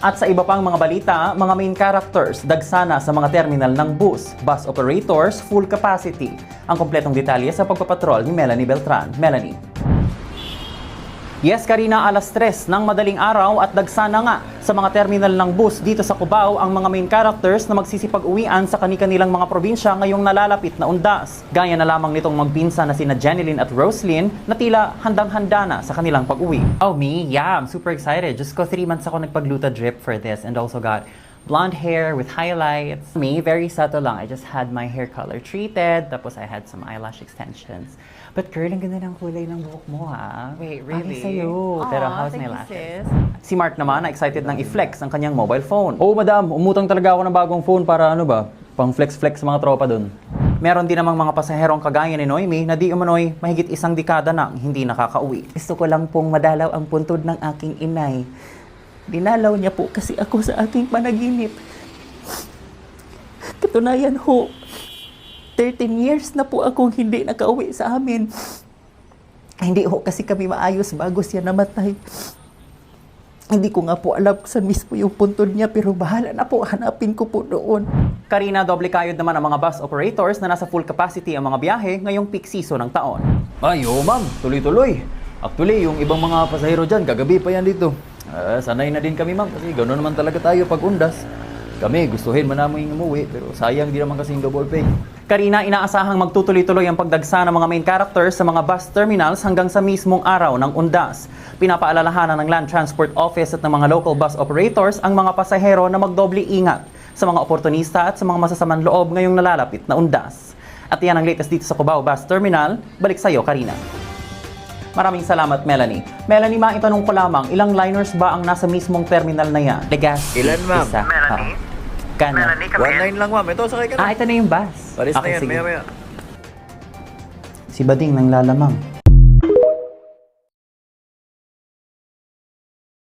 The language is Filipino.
At sa iba pang mga balita, mga main characters dagsana sa mga terminal ng bus operators, full capacity. Ang kompletong detalye sa pagpapatrol ni Melanie Beltran. Melanie. Yes, Karina, 3:00 ng madaling araw at dagsana nga sa mga terminal ng bus dito sa Cubao ang mga main characters na magsisipag-uwian sa kani-kanilang mga probinsya ngayong nalalapit na undas. Gaya na lamang nitong magpinsan na sina Jeneline at Roslyn na tila handang-handa na sa kanilang pag-uwi. Oh, me? Yeah, I'm super excited. Just 3 months ako nagpagluta drip for this and also got blonde hair with highlights. Me, very subtle lang. I just had my hair color treated, tapos I had some eyelash extensions. But girl, ang ganda ng kulay ng buhok mo, ha? Wait, really? Ay, sa'yo. Pero how's my thank you, lashes? sis. Si Mark naman, na excited nang i-flex ang kanyang mobile phone. Oh, madam, umutang talaga ako ng bagong phone para pang flex-flex sa mga tropa dun. Meron din namang mga pasaherong kagaya ni Noemi na di umano'y mahigit 1 dekada nang hindi nakakauwi. Gusto ko lang pong madalaw ang puntod ng aking inay. Dinalaw niya po kasi ako sa aking panaginip. Katunayan ho, 13 years na po akong hindi nakauwi sa amin. Hindi ho kasi kami maayos bago siya namatay. Hindi ko nga po alam kung saan mismo yung puntod niya, pero bahala na po, hanapin ko po doon. Karina, doble kayod naman ang mga bus operators na nasa full capacity ang mga biyahe ngayong peak season ng taon. Ay, oo ma'am, tuloy-tuloy. Actually, yung ibang mga pasahero dyan, gagabi pa yan dito. Sanay na din kami ma'am, kasi gano'n naman talaga tayo pag undas. Kami, gustuhin man namin umuwi, pero sayang din naman kasi yung double pay. Karina, inaasahang magtutuloy-tuloy ang pagdagsa ng mga main characters sa mga bus terminals hanggang sa mismong araw ng undas. Pinapaalalahanan ng Land Transport Office at ng mga local bus operators ang mga pasahero na magdoble ingat sa mga oportunista at sa mga masasamang loob ngayong nalalapit na undas. At yan ang latest dito sa Cubao Bus Terminal. Balik sa iyo, Karina. Maraming salamat, Melanie. Melanie, maitanong ko lamang, ilang liners ba ang nasa mismong terminal na yan? Legazpi. Ilan, ma'am? Isa. Melanie? Kano? Melanie, come in. 1-9 lang ma'am, ito sakay ka na. Ito na yung bus. Paris na yan, sige. maya-maya. Si Bading nang lalamang.